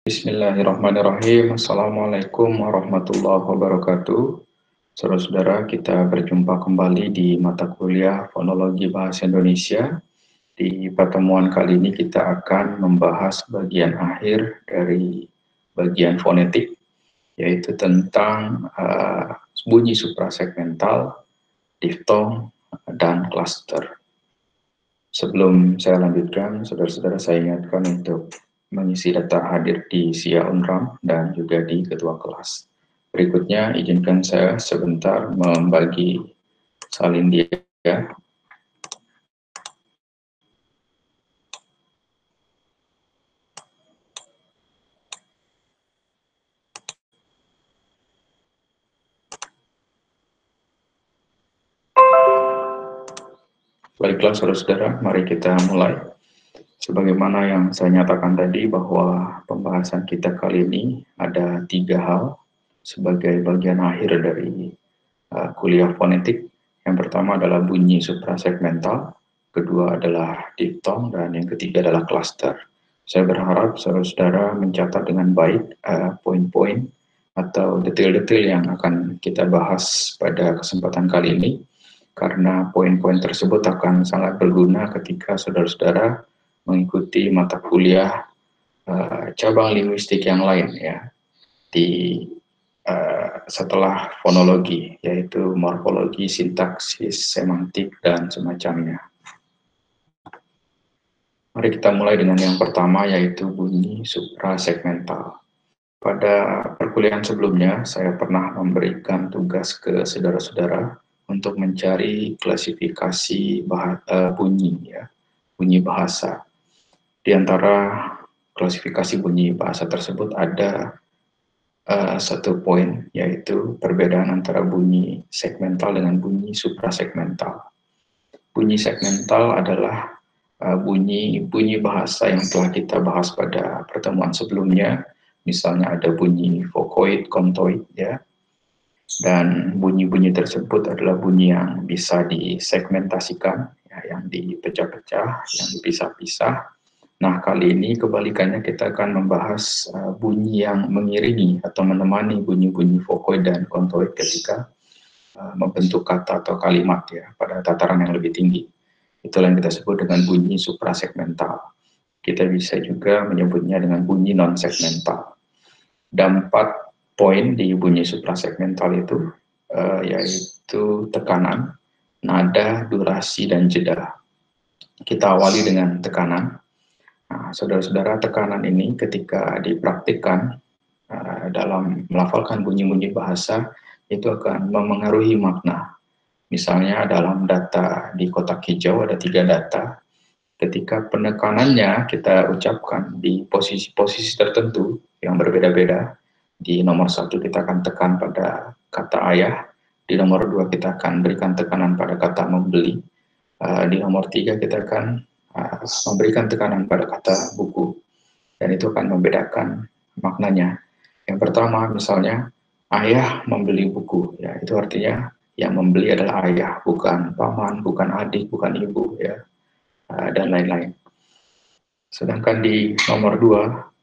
Bismillahirrahmanirrahim. Assalamualaikum warahmatullahi wabarakatuh. Saudara-saudara, kita berjumpa kembali di mata kuliah Fonologi Bahasa Indonesia. Di pertemuan kali ini kita akan membahas bagian akhir dari bagian fonetik, yaitu tentang bunyi suprasegmental, diftong, dan klaster. Sebelum saya lanjutkan, saudara-saudara, saya ingatkan untuk mengisi data hadir di SIA Unram dan juga di ketua kelas. Berikutnya, izinkan saya sebentar membagi salin dia. Baiklah, saudara-saudara, mari kita mulai. Sebagaimana yang saya nyatakan tadi bahwa pembahasan kita kali ini ada 3 hal sebagai bagian akhir dari kuliah fonetik. Yang pertama adalah bunyi suprasegmental, kedua adalah diftong, dan yang ketiga adalah klaster. Saya berharap saudara-saudara mencatat dengan baik poin-poin atau detail-detail yang akan kita bahas pada kesempatan kali ini, karena poin-poin tersebut akan sangat berguna ketika saudara-saudara mengikuti mata kuliah cabang linguistik yang lain ya di setelah fonologi, yaitu morfologi, sintaksis, semantik, dan semacamnya. Mari kita mulai dengan yang pertama, yaitu bunyi suprasegmental. Pada perkuliahan sebelumnya, saya pernah memberikan tugas ke saudara-saudara untuk mencari klasifikasi bunyi, ya, bunyi bahasa. Di antara klasifikasi bunyi bahasa tersebut ada satu poin, yaitu perbedaan antara bunyi segmental dengan bunyi suprasegmental. Bunyi segmental adalah bunyi bahasa yang telah kita bahas pada pertemuan sebelumnya. Misalnya ada bunyi vokoid, kontoid, ya. Dan bunyi-bunyi tersebut adalah bunyi yang bisa disegmentasikan, ya, yang dipecah-pecah, yang dipisah-pisah. Nah, kali ini kebalikannya, kita akan membahas bunyi yang mengiringi atau menemani bunyi-bunyi vokoid dan kontoid ketika membentuk kata atau kalimat, ya, pada tataran yang lebih tinggi. Itulah yang kita sebut dengan bunyi suprasegmental. Kita bisa juga menyebutnya dengan bunyi non-segmental. Dan 4 poin di bunyi suprasegmental itu yaitu tekanan, nada, durasi, dan jeda. Kita awali dengan tekanan. Nah, saudara-saudara, tekanan ini ketika dipraktikkan dalam melafalkan bunyi-bunyi bahasa itu akan memengaruhi makna. Misalnya dalam data di kotak hijau ada 3 data. Ketika penekanannya kita ucapkan di posisi-posisi tertentu yang berbeda-beda. Di nomor 1 kita akan tekan pada kata ayah, di nomor 2 kita akan berikan tekanan pada kata membeli, di nomor 3 kita akan memberikan tekanan pada kata buku, dan itu akan membedakan maknanya. Yang pertama, misalnya ayah membeli buku, ya, itu artinya yang membeli adalah ayah, bukan paman, bukan adik, bukan ibu, ya, dan lain-lain. Sedangkan di nomor 2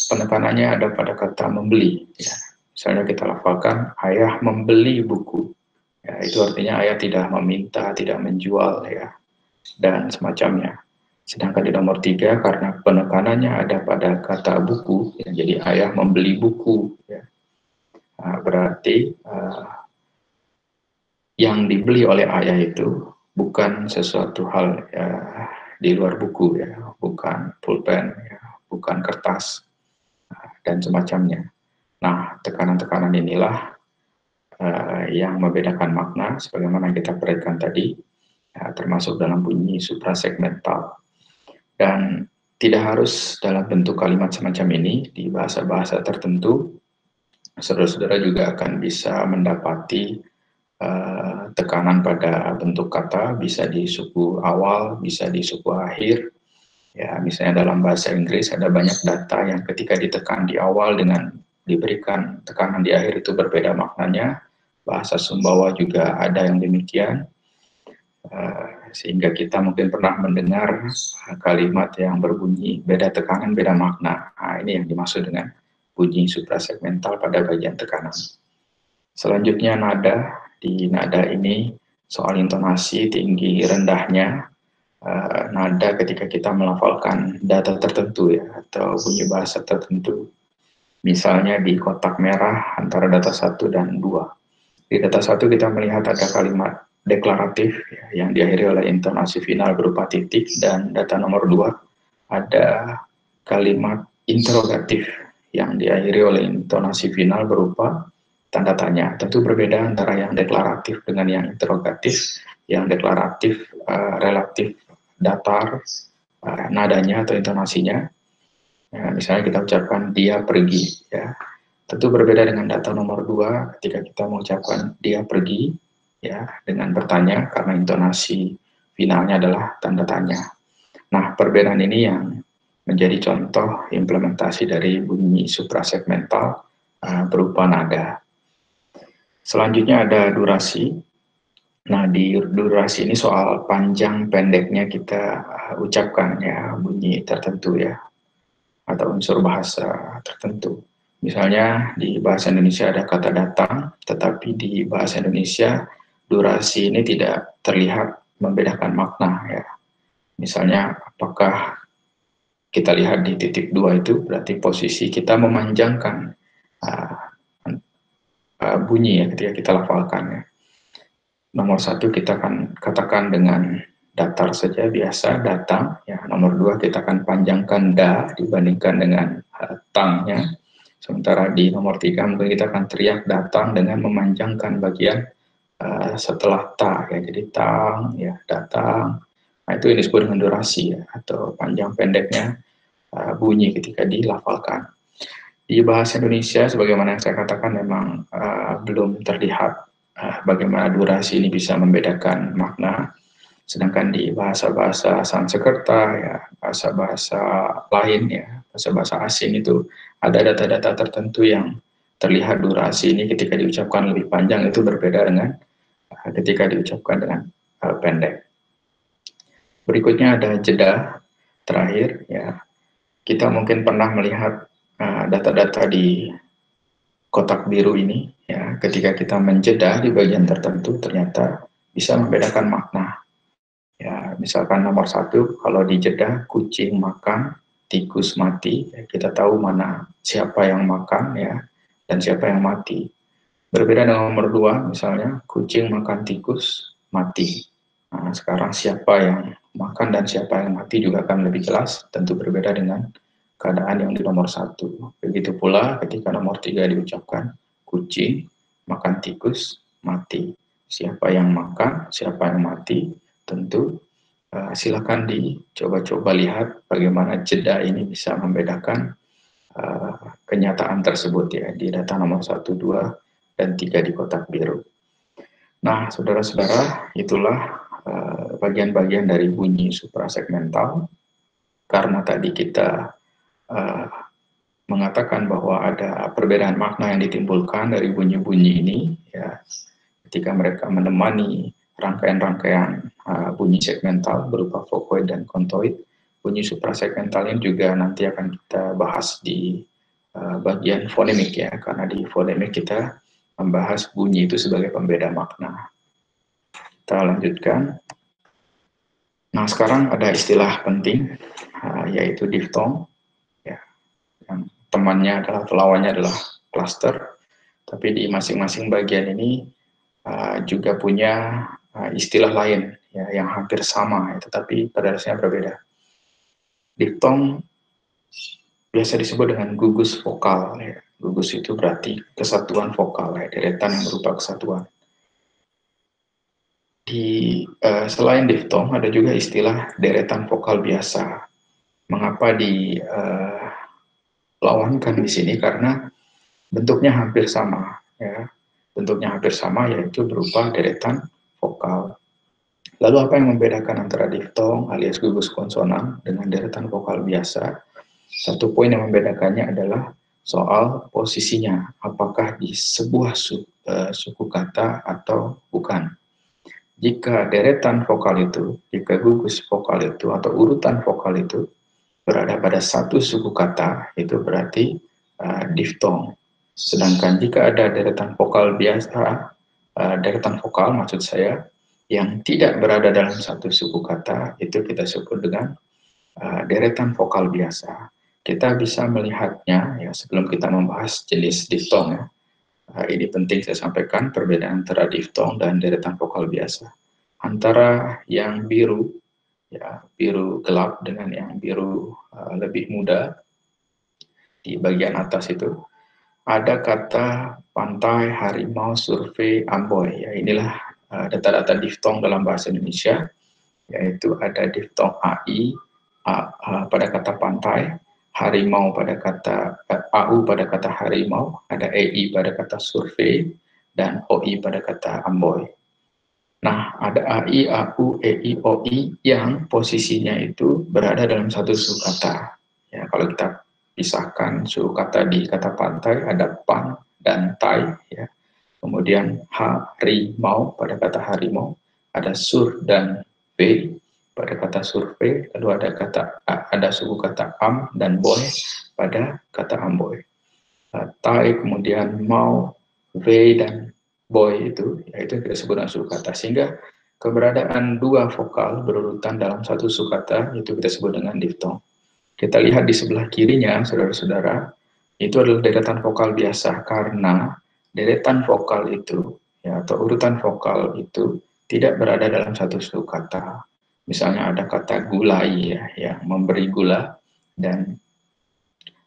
penekanannya ada pada kata membeli, ya. Misalnya kita lafalkan ayah membeli buku, ya, itu artinya ayah tidak meminta, tidak menjual, ya, dan semacamnya. Sedangkan di nomor 3 karena penekanannya ada pada kata buku, ya, jadi ayah membeli buku, ya. Berarti yang dibeli oleh ayah itu bukan sesuatu hal di luar buku, ya, bukan pulpen, ya, bukan kertas, dan semacamnya. Nah, tekanan-tekanan inilah yang membedakan makna sebagaimana kita perhatikan tadi, termasuk dalam bunyi suprasegmental. Dan tidak harus dalam bentuk kalimat semacam ini. Di bahasa-bahasa tertentu saudara-saudara juga akan bisa mendapati tekanan pada bentuk kata, bisa di suku awal, bisa di suku akhir. Ya, misalnya dalam bahasa Inggris ada banyak data yang ketika ditekan di awal dengan diberikan tekanan di akhir itu berbeda maknanya. Bahasa Sumbawa juga ada yang demikian. sehingga kita mungkin pernah mendengar kalimat yang berbunyi beda tekanan, beda makna. Nah, ini yang dimaksud dengan bunyi suprasegmental pada bagian tekanan. Selanjutnya nada. Di nada ini soal intonasi tinggi rendahnya nada ketika kita melafalkan data tertentu ya, atau bunyi bahasa tertentu. Misalnya di kotak merah antara data 1 dan 2. Di data 1 kita melihat ada kalimat deklaratif ya, yang diakhiri oleh intonasi final berupa titik, dan data nomor 2 ada kalimat interrogatif yang diakhiri oleh intonasi final berupa tanda tanya. Tentu berbeda antara yang deklaratif dengan yang interrogatif. Yang deklaratif relatif datar nadanya atau intonasinya. Ya, misalnya kita ucapkan dia pergi ya. Tentu berbeda dengan data nomor 2 ketika kita mengucapkan dia pergi ya dengan bertanya, karena intonasi finalnya adalah tanda tanya. Nah, perbedaan ini yang menjadi contoh implementasi dari bunyi suprasegmental berupa nada. Selanjutnya ada durasi. Nah, di durasi ini soal panjang pendeknya kita ucapkan ya bunyi tertentu ya, atau unsur bahasa tertentu. Misalnya di bahasa Indonesia ada kata datang, tetapi di bahasa Indonesia durasi ini tidak terlihat membedakan makna ya. Misalnya apakah kita lihat di titik 2 itu berarti posisi kita memanjangkan bunyi ya ketika kita lafalkan ya. Nomor 1 kita akan katakan dengan datar saja biasa datang ya. Nomor 2 kita akan panjangkan da dibandingkan dengan tangnya. Sementara di nomor 3 mungkin kita akan teriak datang dengan memanjangkan bagian setelah ta ya, jadi tang ya, datang. Nah, itu yang disebut dengan durasi ya, atau panjang pendeknya bunyi ketika dilafalkan. Di bahasa Indonesia sebagaimana yang saya katakan memang belum terlihat bagaimana durasi ini bisa membedakan makna. Sedangkan di bahasa-bahasa Sanskerta ya, bahasa-bahasa lain ya, bahasa-bahasa asing itu ada data-data tertentu yang terlihat durasi ini ketika diucapkan lebih panjang itu berbeda dengan ketika diucapkan dengan pendek. Berikutnya ada jeda terakhir ya. Kita mungkin pernah melihat data-data di kotak biru ini ya, ketika kita menjeda di bagian tertentu ternyata bisa membedakan makna. Ya, misalkan nomor 1 kalau dijeda kucing makan, tikus mati, ya, kita tahu mana siapa yang makan ya dan siapa yang mati. Berbeda dengan nomor 2 misalnya kucing makan tikus mati. Nah, sekarang siapa yang makan dan siapa yang mati juga akan lebih jelas, tentu berbeda dengan keadaan yang di nomor 1. Begitu pula ketika nomor 3 diucapkan kucing makan tikus mati. Siapa yang makan, siapa yang mati, tentu silakan dicoba-coba lihat bagaimana jeda ini bisa membedakan kenyataan tersebut ya di data nomor 1, 2, dan 3 di kotak biru. Nah, saudara-saudara, itulah bagian-bagian dari bunyi suprasegmental. Karena tadi kita mengatakan bahwa ada perbedaan makna yang ditimbulkan dari bunyi-bunyi ini ya, ketika mereka menemani rangkaian-rangkaian bunyi segmental berupa vokoid dan kontoid. Bunyi suprasegmental ini juga nanti akan kita bahas di bagian fonemik ya, karena di fonemik kita membahas bunyi itu sebagai pembeda makna. Kita lanjutkan. Nah, sekarang ada istilah penting yaitu diftong ya, yang temannya adalah atau lawannya adalah cluster, tapi di masing-masing bagian ini juga punya istilah lain ya, yang hampir sama, tetapi pada dasarnya berbeda. Diftong biasa disebut dengan gugus vokal. Ya. Gugus itu berarti kesatuan vokal, ya, deretan yang berupa kesatuan. Selain diftong ada juga istilah deretan vokal biasa. Mengapa dilawankan di sini? Karena bentuknya hampir sama, ya. Bentuknya hampir sama yaitu berupa deretan vokal. Lalu apa yang membedakan antara diftong alias gugus konsonan dengan deretan vokal biasa? Satu poin yang membedakannya adalah soal posisinya, apakah di sebuah suku kata atau bukan. jika deretan vokal itu, jika gugus vokal itu atau urutan vokal itu berada pada satu suku kata, itu berarti diftong. Sedangkan jika ada deretan vokal biasa, deretan vokal maksud saya, yang tidak berada dalam satu suku kata, itu kita sebut dengan deretan vokal biasa. Kita bisa melihatnya, ya sebelum kita membahas jenis diftong ya. Ini penting saya sampaikan perbedaan antara diftong dan deretan vokal biasa. Antara yang biru, ya biru gelap dengan yang biru lebih muda, di bagian atas itu ada kata pantai, harimau, survei, amboy. Ya, inilah data-data diftong dalam bahasa Indonesia, yaitu ada diftong AI pada kata pantai, harimau pada kata AU pada kata harimau, ada EI pada kata survei, dan OI pada kata amboy. Nah, ada AI, AU, EI, OI yang posisinya itu berada dalam satu suku kata. Ya, kalau kita pisahkan suku kata di kata pantai, ada pan dan tai. Ya. Kemudian harimau pada kata harimau, ada sur dan v pada kata survei, lalu ada suku kata am dan boy pada kata amboy. Tai, kemudian mau, v dan boy itu, yaitu kita sebut dengan suku kata. Sehingga keberadaan dua vokal berurutan dalam satu suku kata itu kita sebut dengan diftong. Kita lihat di sebelah kirinya, saudara-saudara, itu adalah deretan vokal biasa karena deretan vokal itu, ya, atau urutan vokal itu tidak berada dalam satu suku kata. Misalnya ada kata gulai, ya, yang memberi gula, dan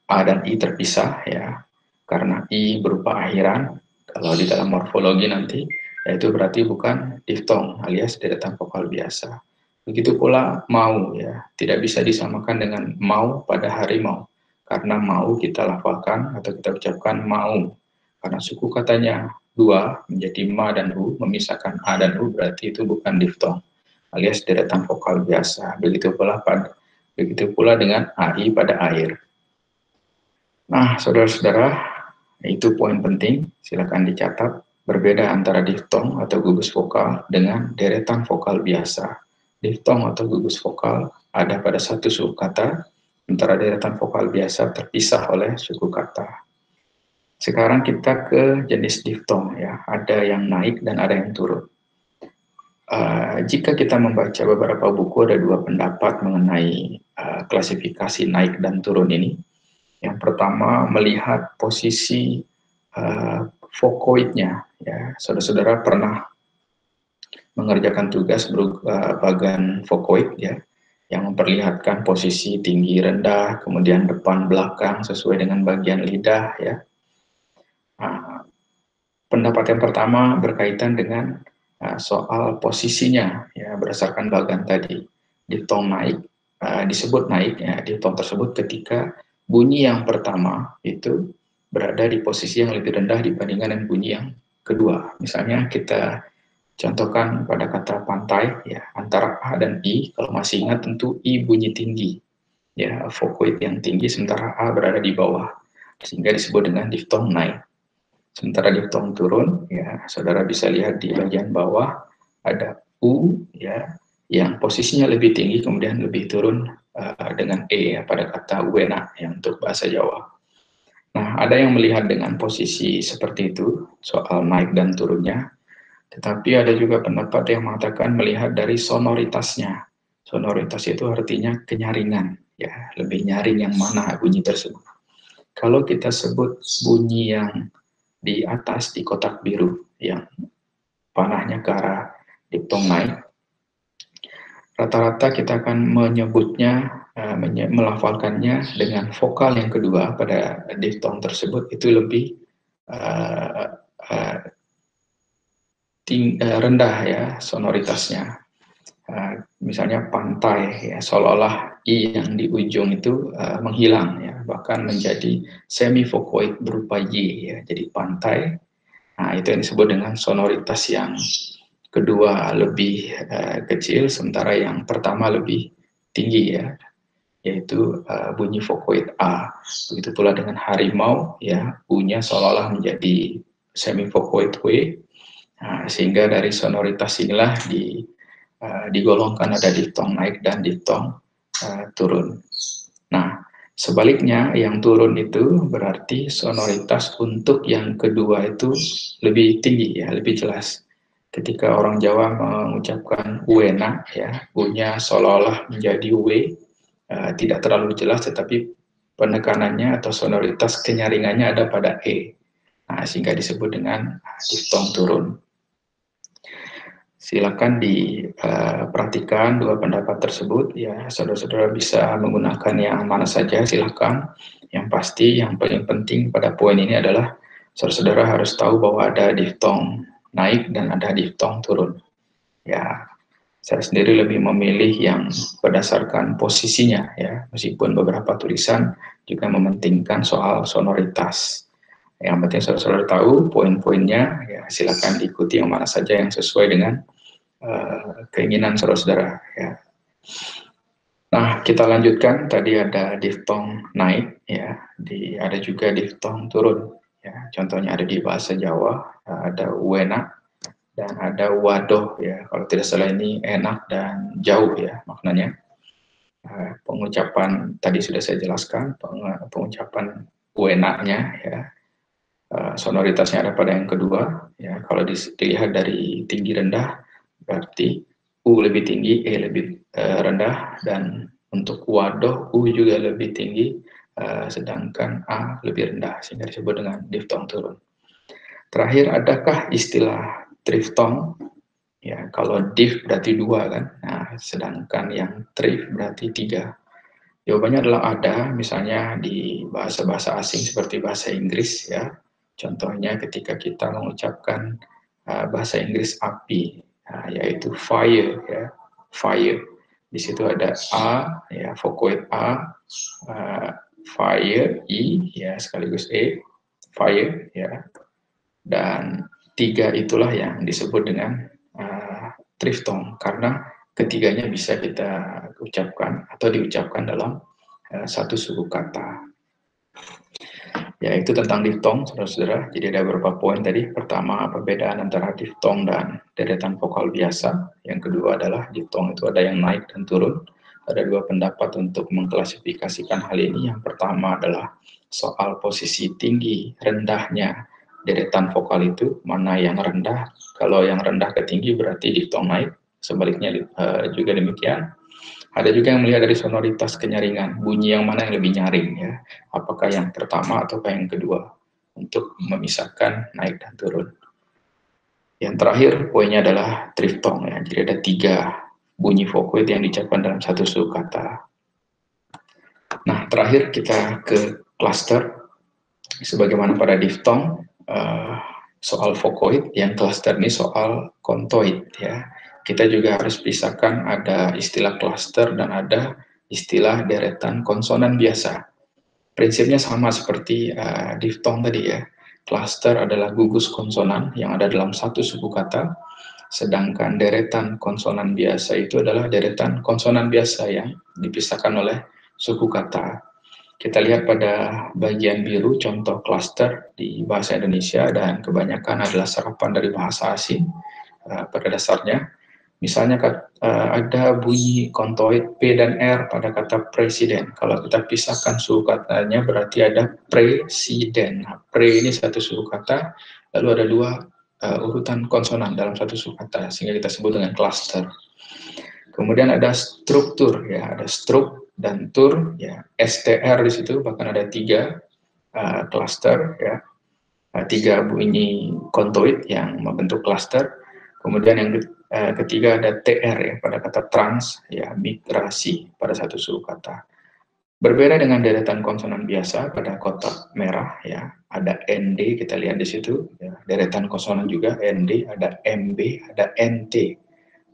A dan I terpisah, ya, karena I berupa akhiran. Kalau di dalam morfologi nanti, yaitu berarti bukan diftong alias deretan vokal biasa. Begitu pula mau, ya, tidak bisa disamakan dengan mau pada harimau, karena mau kita lafalkan atau kita ucapkan mau, karena suku katanya dua menjadi ma dan hu, memisahkan a dan hu, berarti itu bukan diftong alias deretan vokal biasa. Begitu pula dengan ai pada air. Nah, saudara-saudara, itu poin penting, silakan dicatat. Berbeda antara diftong atau gugus vokal dengan deretan vokal biasa. Diftong atau gugus vokal ada pada satu suku kata, sementara deretan vokal biasa terpisah oleh suku kata. Sekarang kita ke jenis diftong, ya. Ada yang naik dan ada yang turun. Jika kita membaca beberapa buku, ada dua pendapat mengenai klasifikasi naik dan turun ini. Yang pertama, melihat posisi vokoidnya. Ya, saudara-saudara pernah mengerjakan tugas bagan vokoid, ya, yang memperlihatkan posisi tinggi rendah, kemudian depan belakang sesuai dengan bagian lidah, ya. Pendapat yang pertama berkaitan dengan soal posisinya, ya, berdasarkan bagan tadi. Diftong naik disebut naik, ya, diftong tersebut ketika bunyi yang pertama itu berada di posisi yang lebih rendah dibandingkan dengan bunyi yang kedua. Misalnya kita contohkan pada kata pantai, ya, antara A dan I, kalau masih ingat tentu I bunyi tinggi, ya, vokoid yang tinggi, sementara A berada di bawah, sehingga disebut dengan diftong naik. Sementara diftong turun, ya, saudara bisa lihat di bagian bawah ada U, ya, yang posisinya lebih tinggi kemudian lebih turun dengan E, ya, pada kata wena, yang untuk bahasa Jawa. Nah, ada yang melihat dengan posisi seperti itu soal naik dan turunnya, tetapi ada juga pendapat yang mengatakan melihat dari sonoritasnya. Sonoritas itu artinya kenyaringan, ya, lebih nyaring yang mana bunyi tersebut. Kalau kita sebut bunyi yang di atas di kotak biru yang panahnya ke arah diftong naik, rata-rata kita akan menyebutnya, melafalkannya dengan vokal yang kedua pada diftong tersebut itu lebih rendah, ya, sonoritasnya. Misalnya pantai, ya, seolah-olah i yang di ujung itu menghilang, ya, bahkan menjadi semivokoid berupa y, ya, jadi pantai. Nah, itu yang disebut dengan sonoritas yang kedua lebih kecil, sementara yang pertama lebih tinggi, ya, yaitu bunyi vokoid A. Begitu pula dengan harimau, ya, U-nya seolah-olah menjadi semivokoid W. Nah, sehingga dari sonoritas inilah digolongkan ada diftong naik dan diftong turun. Nah, sebaliknya yang turun itu berarti sonoritas untuk yang kedua itu lebih tinggi ya, lebih jelas. Ketika orang Jawa mengucapkan wena ya, u-nya seolah-olah menjadi w, tidak terlalu jelas tetapi penekanannya atau sonoritas kenyaringannya ada pada e. Nah, sehingga disebut dengan diftong turun. Silakan diperhatikan dua pendapat tersebut ya, saudara-saudara bisa menggunakan yang mana saja silakan. Yang pasti yang paling penting pada poin ini adalah saudara-saudara harus tahu bahwa ada diftong naik dan ada diftong turun. Ya, saya sendiri lebih memilih yang berdasarkan posisinya ya, meskipun beberapa tulisan juga mementingkan soal sonoritas. Yang penting saudara-saudara tahu poin-poinnya, ya silakan diikuti yang mana saja yang sesuai dengan keinginan saudara-saudara ya. Nah, kita lanjutkan. Tadi ada diftong naik ya, ada juga diftong turun ya. Contohnya ada di bahasa Jawa, ada wena dan ada wadoh ya. Kalau tidak salah ini enak dan jauh ya maknanya. Pengucapan tadi sudah saya jelaskan, pengucapan wena-nya ya. Sonoritasnya ada pada yang kedua ya. Kalau dilihat dari tinggi rendah berarti U lebih tinggi, E lebih rendah, dan untuk wadoh U juga lebih tinggi, sedangkan A lebih rendah, sehingga disebut dengan diftong turun. Terakhir, adakah istilah triftong? Ya, kalau dift berarti dua kan, nah, sedangkan yang trif berarti tiga. Jawabannya adalah ada, misalnya di bahasa-bahasa asing seperti bahasa Inggris ya. Contohnya ketika kita mengucapkan bahasa Inggris api, yaitu fire ya, fire. Di situ ada a ya, vokoid a, fire i ya sekaligus e, fire ya. Dan tiga itulah yang disebut dengan triftong karena ketiganya bisa kita ucapkan atau diucapkan dalam satu suku kata. Ya, itu tentang diftong, saudara-saudara. Jadi ada beberapa poin tadi. Pertama, perbedaan antara diftong dan deretan vokal biasa. Yang kedua adalah diftong itu ada yang naik dan turun. Ada dua pendapat untuk mengklasifikasikan hal ini. Yang pertama adalah soal posisi tinggi, rendahnya deretan vokal itu, mana yang rendah. Kalau yang rendah ke tinggi berarti diftong naik. Sebaliknya juga demikian. Ada juga yang melihat dari sonoritas kenyaringan, bunyi yang mana yang lebih nyaring ya. Apakah yang pertama atau yang kedua untuk memisahkan naik dan turun. Yang terakhir poinnya adalah triftong ya. Jadi ada tiga bunyi vokoid yang diucapkan dalam satu suku kata. Nah, terakhir kita ke cluster. Sebagaimana pada diftong, soal vokoid, yang cluster ini soal kontoid ya. Kita juga harus pisahkan ada istilah cluster dan ada istilah deretan konsonan biasa. Prinsipnya sama seperti diftong tadi ya. Cluster adalah gugus konsonan yang ada dalam satu suku kata, sedangkan deretan konsonan biasa itu adalah deretan konsonan biasa yang dipisahkan oleh suku kata. Kita lihat pada bagian biru contoh cluster di bahasa Indonesia dan kebanyakan adalah serapan dari bahasa asing pada dasarnya. Misalnya ada bunyi kontoid P dan R pada kata presiden. Kalau kita pisahkan suku katanya berarti ada presiden. Nah, pre ini satu suku kata, lalu ada dua urutan konsonan dalam satu suku kata, sehingga kita sebut dengan cluster. Kemudian ada struktur, ya ada struk dan tur, ya STR di situ bahkan ada tiga cluster, ya tiga bunyi kontoid yang membentuk cluster. Kemudian yang ketiga ada TR ya pada kata trans ya migrasi pada satu suku kata. Berbeda dengan deretan konsonan biasa pada kotak merah ya, ada ND kita lihat di situ ya, deretan konsonan juga ND, ada MB, ada NT.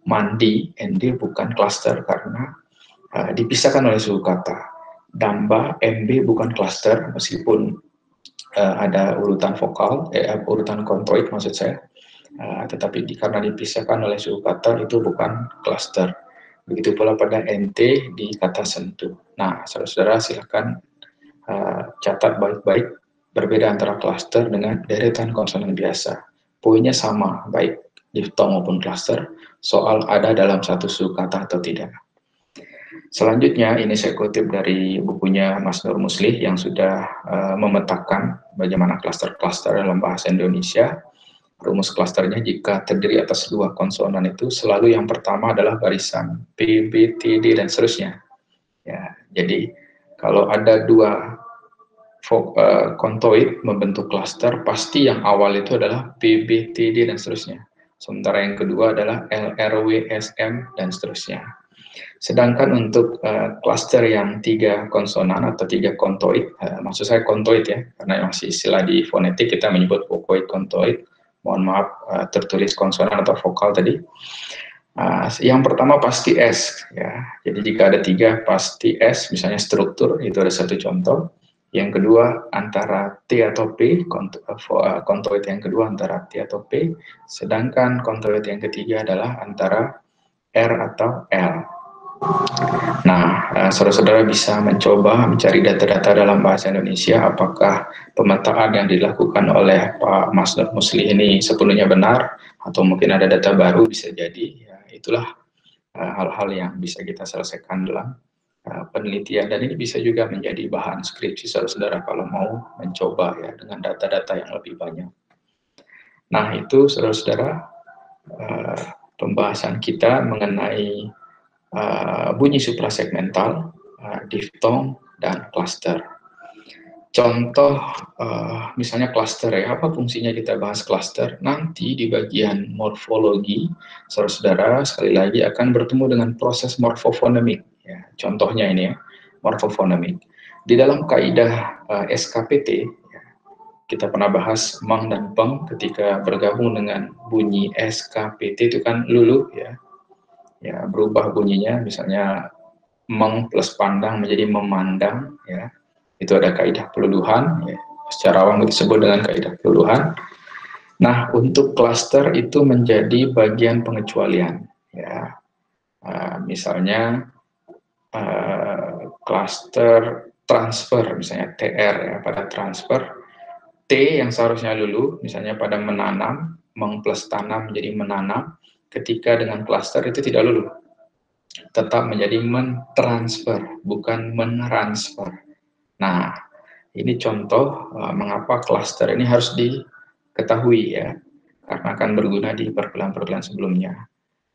Mandi ND bukan cluster karena dipisahkan oleh suku kata. Damba MB bukan cluster meskipun ada urutan vokal, urutan kontoid maksud saya. Tetapi karena dipisahkan oleh suku kata itu bukan cluster. Begitu pula pada NT di kata sentuh. Nah, saudara-saudara silakan catat baik-baik berbeda antara cluster dengan deretan konsonan biasa. poinnya sama, baik diftong maupun cluster, soal ada dalam satu suku kata atau tidak. Selanjutnya, ini saya kutip dari bukunya Mas Nur Muslih yang sudah memetakan bagaimana cluster-cluster dalam bahasa Indonesia. Rumus clusternya jika terdiri atas dua konsonan itu selalu yang pertama adalah barisan P, B, T, D, dan seterusnya. Ya, jadi kalau ada dua kontoid membentuk cluster, pasti yang awal itu adalah P, B, T, D, dan seterusnya. Sementara yang kedua adalah L, R, W, S, M, dan seterusnya. Sedangkan untuk cluster yang tiga konsonan atau tiga kontoid, maksud saya kontoid ya, karena masih istilah di fonetik kita menyebut vokoid, kontoid. Mohon maaf tertulis konsonan atau vokal tadi. Yang pertama pasti S, ya. Jadi jika ada tiga pasti S, misalnya struktur, itu ada satu contoh. Yang kedua antara T atau P, kontoid yang kedua antara T atau P, sedangkan kontoid yang ketiga adalah antara R atau L. Nah, saudara-saudara bisa mencoba mencari data-data dalam bahasa Indonesia, apakah pemetaan yang dilakukan oleh Pak Mas Nur Muslih ini sepenuhnya benar, atau mungkin ada data baru, bisa jadi. Ya, itulah hal-hal yang bisa kita selesaikan dalam penelitian, dan ini bisa juga menjadi bahan skripsi saudara-saudara kalau mau mencoba ya dengan data-data yang lebih banyak. Nah, itu saudara-saudara pembahasan kita mengenai bunyi suprasegmental, diftong, dan cluster. Contoh misalnya cluster ya, apa fungsinya kita bahas cluster? Nanti di bagian morfologi, saudara-saudara sekali lagi akan bertemu dengan proses morfofonemik. Ya, contohnya ini ya, morfofonemik. Di dalam kaidah SKPT, ya, kita pernah bahas meng dan peng ketika bergabung dengan bunyi SKPT itu kan lulu ya. Ya, berubah bunyinya, misalnya meng plus pandang menjadi memandang, ya. Itu ada kaidah peluluhan, ya. Secara awam disebut dengan kaidah peluluhan. Nah, untuk cluster itu menjadi bagian pengecualian, ya. Misalnya cluster transfer, misalnya TR ya, pada transfer T yang seharusnya lulu, misalnya pada menanam, meng plus tanam menjadi menanam, ketika dengan cluster itu tidak lulu, tetap menjadi mentransfer, bukan mentransfer. Nah, ini contoh mengapa cluster ini harus diketahui ya, karena akan berguna di perkuliahan-perkuliahan sebelumnya.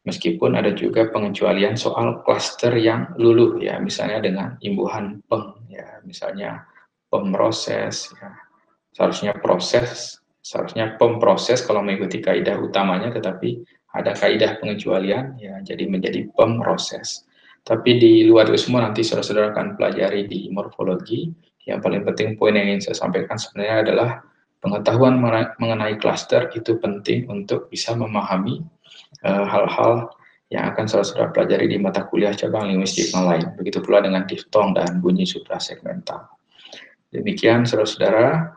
Meskipun ada juga pengecualian soal cluster yang luluh ya, misalnya dengan imbuhan peng ya, misalnya pemproses ya. Seharusnya pemproses kalau mengikuti kaidah utamanya, tetapi ada kaidah pengecualian ya, jadi menjadi pemproses. Tapi di luar itu semua nanti saudara-saudara akan pelajari di morfologi. Yang paling penting poin yang ingin saya sampaikan sebenarnya adalah pengetahuan mengenai cluster itu penting untuk bisa memahami hal-hal yang akan saudara-saudara pelajari di mata kuliah cabang linguistik yang lain. Begitu pula dengan diftong dan bunyi suprasegmental. Demikian saudara-saudara,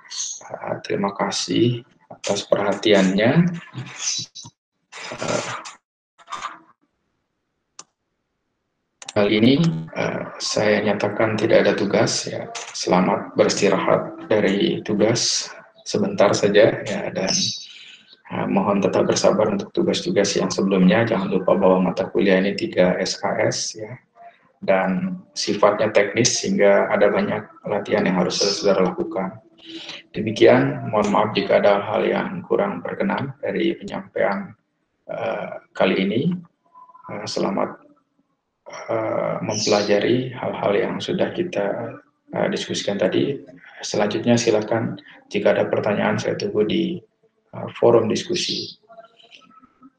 terima kasih atas perhatiannya. Kali ini saya nyatakan tidak ada tugas ya. Selamat beristirahat dari tugas sebentar saja ya, dan mohon tetap bersabar untuk tugas-tugas yang sebelumnya. Jangan lupa bahwa mata kuliah ini 3 SKS ya, dan sifatnya teknis sehingga ada banyak latihan yang harus saudara lakukan. Demikian, mohon maaf jika ada hal yang kurang berkenan dari penyampaian kali ini. Selamat mempelajari hal-hal yang sudah kita diskusikan tadi. Selanjutnya silakan jika ada pertanyaan, saya tunggu di forum diskusi.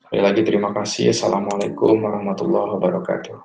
Sekali lagi terima kasih. Assalamualaikum warahmatullahi wabarakatuh.